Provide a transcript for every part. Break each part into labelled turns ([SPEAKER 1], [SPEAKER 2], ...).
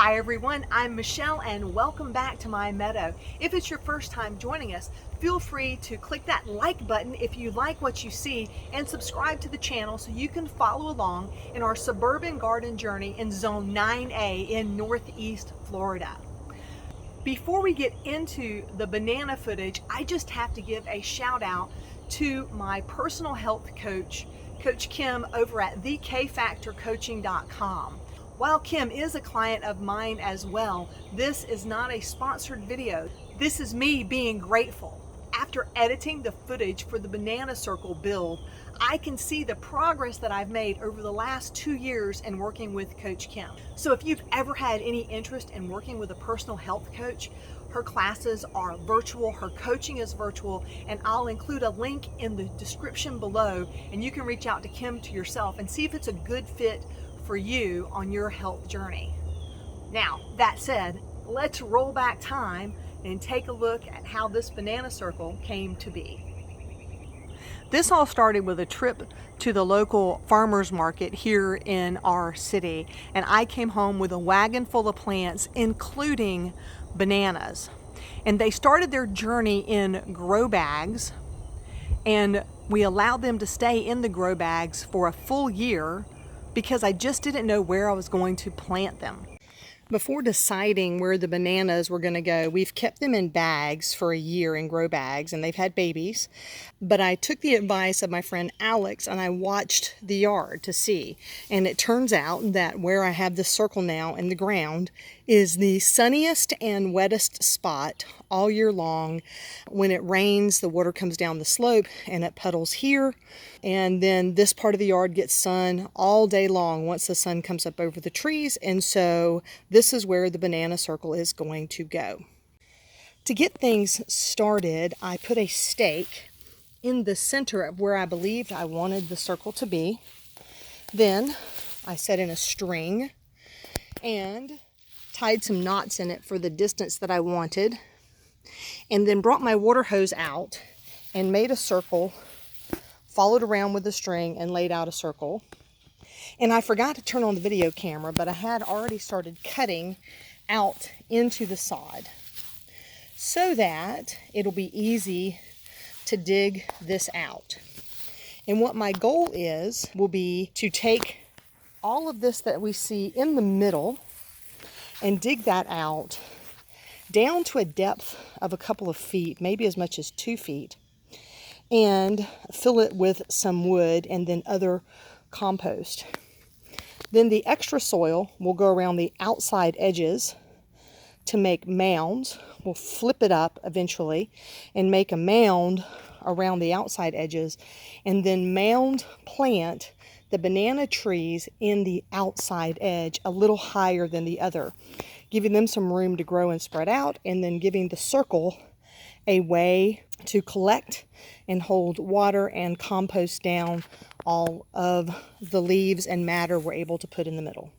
[SPEAKER 1] Hi everyone, I'm Michelle and welcome back to my meadow. If it's your first time joining us, feel free to click that like button if you like what you see and subscribe to the channel so you can follow along in our suburban garden journey in Zone 9A in Northeast Florida. Before we get into the banana footage, I just have to give a shout out to my personal health coach, Coach Kim over at thekfactorcoaching.com. While Kim is a client of mine as well, this is not a sponsored video. This is me being grateful. After editing the footage for the banana circle build, I can see the progress that I've made over the last 2 years in working with Coach Kim. So if you've ever had any interest in working with a personal health coach, her classes are virtual, her coaching is virtual, and I'll include a link in the description below, and you can reach out to Kim to yourself and see if it's a good fit for you on your health journey. Now, that said, let's roll back time and take a look at how this banana circle came to be. This all started with a trip to the local farmers market here in our city, and I came home with a wagon full of plants, including bananas. And they started their journey in grow bags, and we allowed them to stay in the grow bags for a full year because I just didn't know where I was going to plant them. Before deciding where the bananas were going to go, we've kept them in bags for a year in grow bags, and they've had babies. But I took the advice of my friend Alex and I watched the yard to see. And it turns out that where I have this circle now in the ground is the sunniest and wettest spot all year long. When it rains, the water comes down the slope and it puddles here. And then this part of the yard gets sun all day long once the sun comes up over the trees. And so this is where the banana circle is going to go. To get things started, I put a stake in the center of where I believed I wanted the circle to be. Then I set in a string and tied some knots in it for the distance that I wanted, and then brought my water hose out and made a circle, followed around with the string and laid out a circle. And I forgot to turn on the video camera, but I had already started cutting out into the sod so that it'll be easy to dig this out. And what my goal is will be to take all of this that we see in the middle and dig that out down to a depth of a couple of feet, maybe as much as 2 feet, and fill it with some wood and then other compost. Then the extra soil will go around the outside edges to make mounds. We'll flip it up eventually and make a mound around the outside edges, and then mound plant the banana trees in the outside edge a little higher than the other, giving them some room to grow and spread out, and then giving the circle a way to collect and hold water and compost down all of the leaves and matter we're able to put in the middle.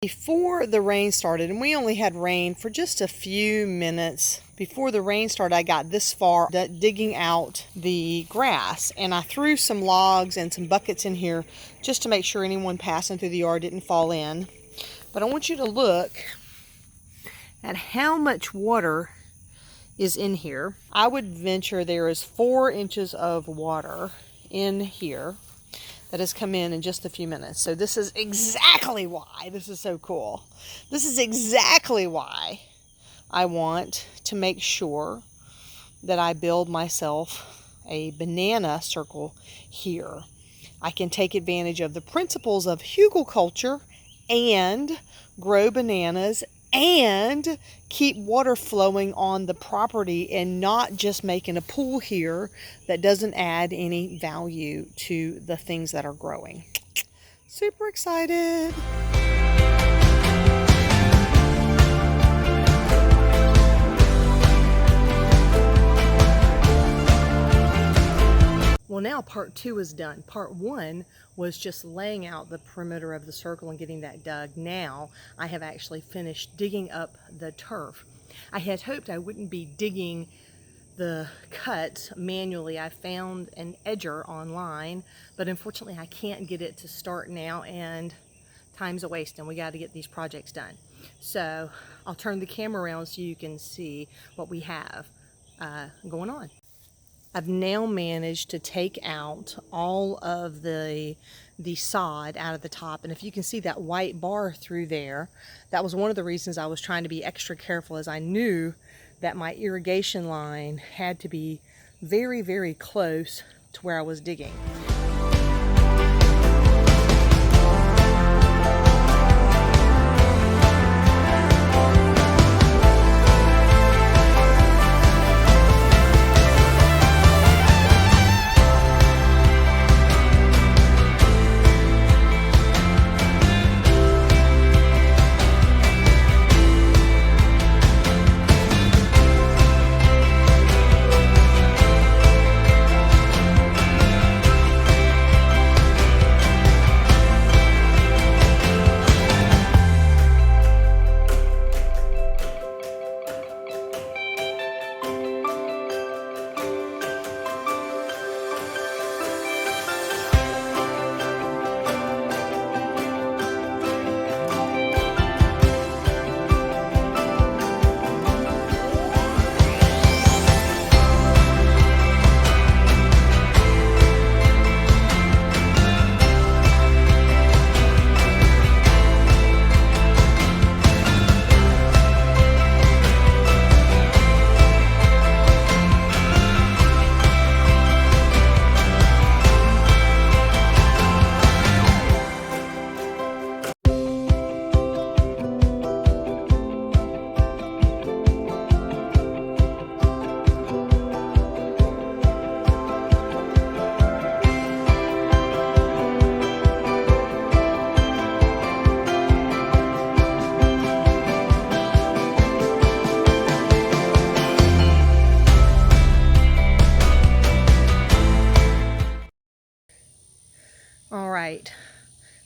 [SPEAKER 1] Before the rain started, and we only had rain for just a few minutes, before the rain started, I got this far digging out the grass, and I threw some logs and some buckets in here just to make sure anyone passing through the yard didn't fall in. But I want you to look at how much water is in here. I would venture there is 4 inches of water in here that has come in just a few minutes. So this is exactly why this is so cool. This is exactly why I want to make sure that I build myself a banana circle here. I can take advantage of the principles of hugelkultur and grow bananas and keep water flowing on the property and not just making a pool here that doesn't add any value to the things that are growing. Super excited. Well, now part 2 is done. Part 1 was just laying out the perimeter of the circle and getting that dug. Now I have actually finished digging up the turf. I had hoped I wouldn't be digging the cuts manually. I found an edger online, but unfortunately I can't get it to start now, and time's a waste, and we got to get these projects done. So I'll turn the camera around so you can see what we have going on. I've now managed to take out all of the sod out of the top, and if you can see that white bar through there, that was one of the reasons I was trying to be extra careful, as I knew that my irrigation line had to be very, very close to where I was digging. All right,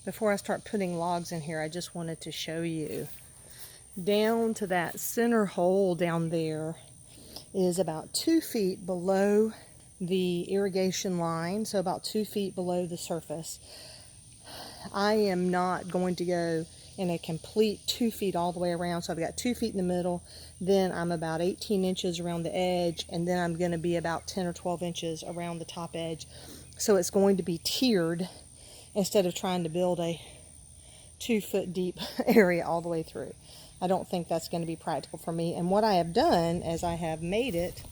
[SPEAKER 1] before I start putting logs in here, I just wanted to show you down to that center hole down there is about 2 feet below the irrigation line, so about 2 feet below the surface. I am not going to go in a complete 2 feet all the way around, so I've got 2 feet in the middle, then I'm about 18 inches around the edge, and then I'm going to be about 10 or 12 inches around the top edge. So it's going to be tiered instead of trying to build a 2 foot deep area all the way through. I don't think that's going to be practical for me. And what I have done is I have made it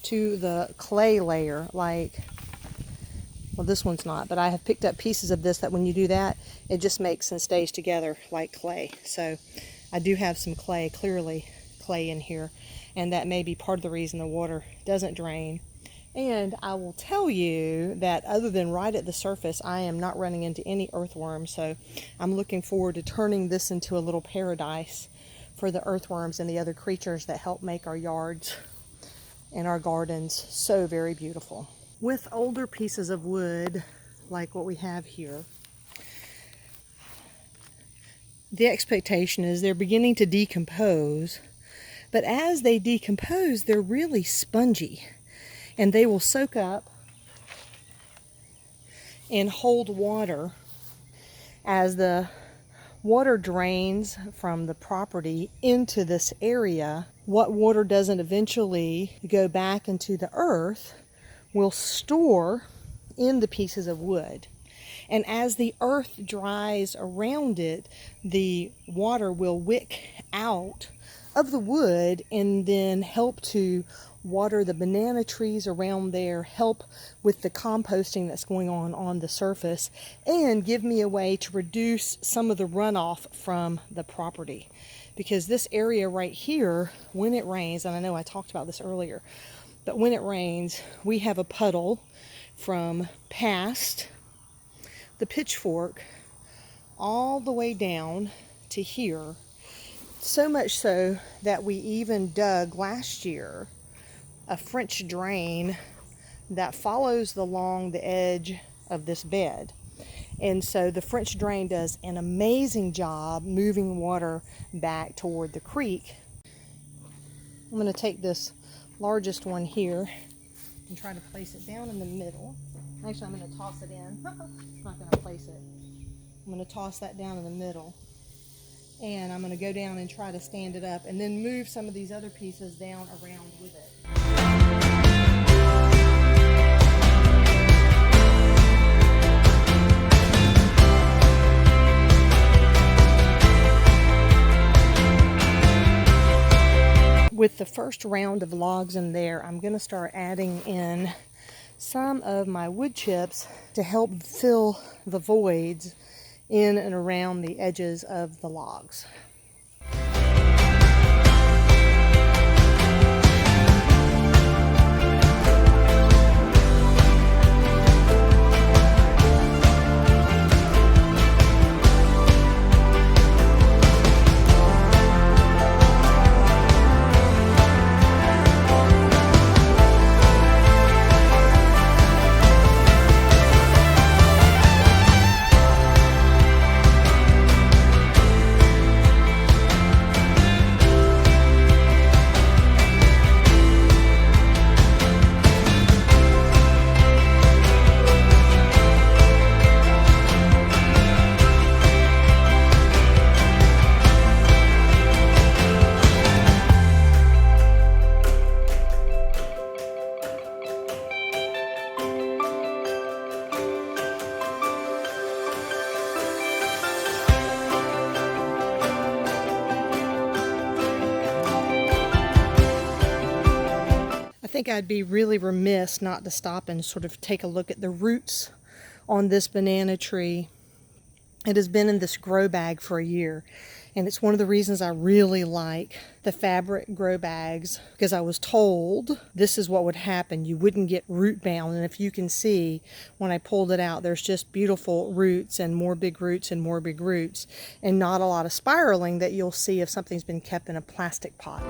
[SPEAKER 1] to the clay layer, like, well, this one's not, but I have picked up pieces of this that when you do that, it just makes and stays together like clay. So I do have some clay, clearly clay in here, and that may be part of the reason the water doesn't drain. And I will tell you that other than right at the surface, I am not running into any earthworms, so I'm looking forward to turning this into a little paradise for the earthworms and the other creatures that help make our yards and our gardens so very beautiful. With older pieces of wood, like what we have here, the expectation is they're beginning to decompose, but as they decompose, they're really spongy. And they will soak up and hold water. As the water drains from the property into this area, what water doesn't eventually go back into the earth will store in the pieces of wood. And as the earth dries around it, the water will wick out of the wood and then help to water the banana trees around there, help with the composting that's going on the surface, and give me a way to reduce some of the runoff from the property. because this area right here, when it rains, and I know I talked about this earlier, but when it rains, we have a puddle from past the pitchfork all the way down to here. So much so that we even dug last year a French drain that follows along the edge of this bed. And so the French drain does an amazing job moving water back toward the creek. I'm going to take this largest one here and try to place it down in the middle. Actually, I'm going to toss it in. I'm not going to place it. I'm going to toss that down in the middle. And I'm going to go down and try to stand it up and then move some of these other pieces down around with it. With the first round of logs in there, I'm going to start adding in some of my wood chips to help fill the voids in and around the edges of the logs. I think I'd be really remiss not to stop and sort of take a look at the roots on this banana tree. It has been in this grow bag for a year, and it's one of the reasons I really like the fabric grow bags, because I was told this is what would happen. You wouldn't get root bound, and if you can see, when I pulled it out, there's just beautiful roots and more big roots and more big roots, and not a lot of spiraling that you'll see if something's been kept in a plastic pot.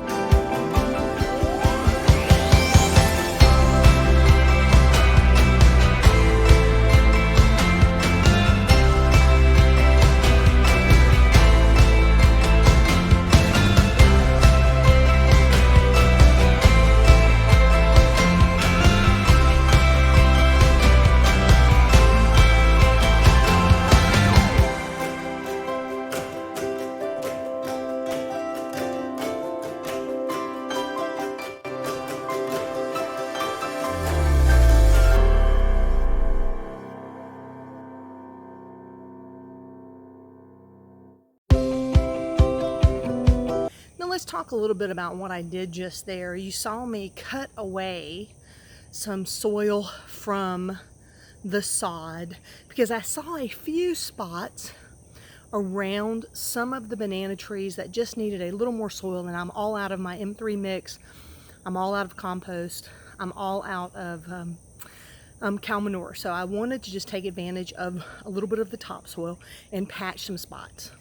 [SPEAKER 1] Let's talk a little bit about what I did just there. You saw me cut away some soil from the sod because I saw a few spots around some of the banana trees that just needed a little more soil, and I'm all out of my M3 mix. I'm all out of compost. I'm all out of cow manure. So I wanted to just take advantage of a little bit of the topsoil and patch some spots.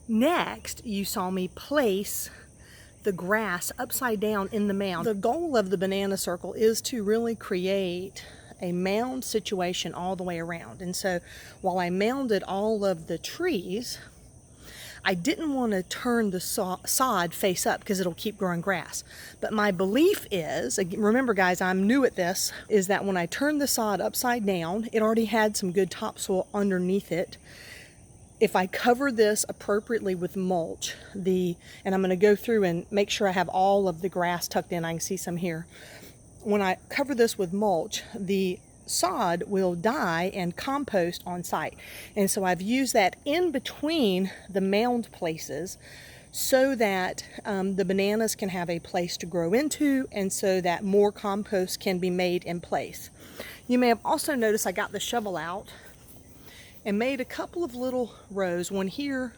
[SPEAKER 1] Next, you saw me place the grass upside down in the mound. The goal of the banana circle is to really create a mound situation all the way around. And so while I mounded all of the trees, I didn't want to turn the sod face up because it'll keep growing grass. But my belief is, remember guys, I'm new at this, is that when I turned the sod upside down, it already had some good topsoil underneath it. If I cover this appropriately with mulch, and I'm going to go through and make sure I have all of the grass tucked in. I can see some here. When I cover this with mulch, the sod will die and compost on site. And so I've used that in between the mound places so that the bananas can have a place to grow into, and so that more compost can be made in place. You may have also noticed I got the shovel out and made a couple of little rows, one here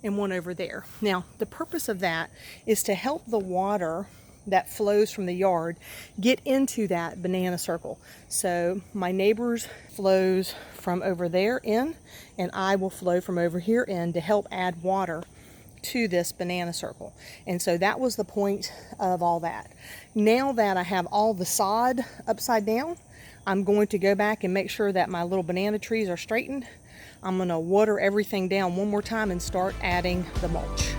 [SPEAKER 1] and one over there. Now, the purpose of that is to help the water that flows from the yard get into that banana circle. So my neighbor's flows from over there in, and I will flow from over here in to help add water to this banana circle. And so that was the point of all that. Now that I have all the sod upside down, I'm going to go back and make sure that my little banana trees are straightened. I'm going to water everything down one more time and start adding the mulch.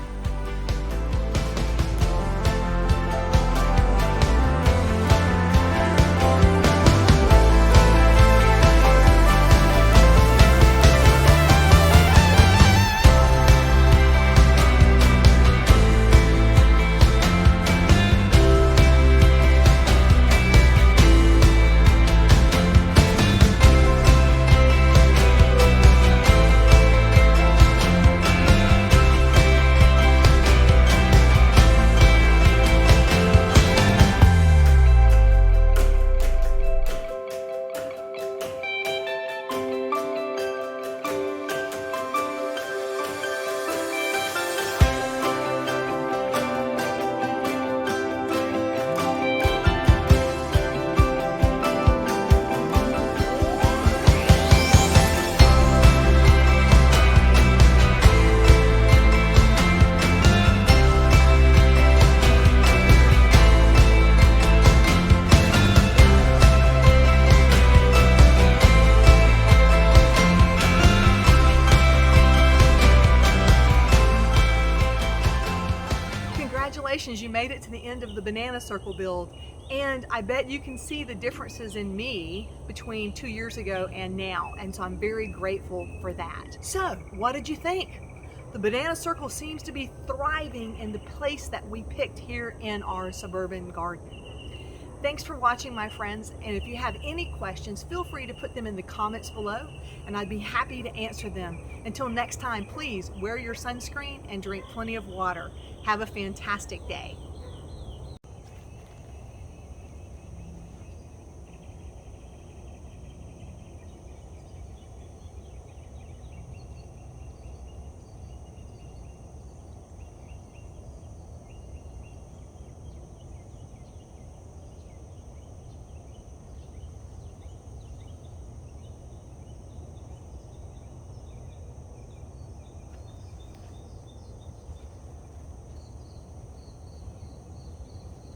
[SPEAKER 1] Congratulations, you made it to the end of the banana circle build, and I bet you can see the differences in me between 2 years ago and now, and so I'm very grateful for that. So, what did you think? The banana circle seems to be thriving in the place that we picked here in our suburban garden. Thanks for watching, my friends, and if you have any questions, feel free to put them in the comments below, and I'd be happy to answer them. Until next time, please wear your sunscreen and drink plenty of water. Have a fantastic day.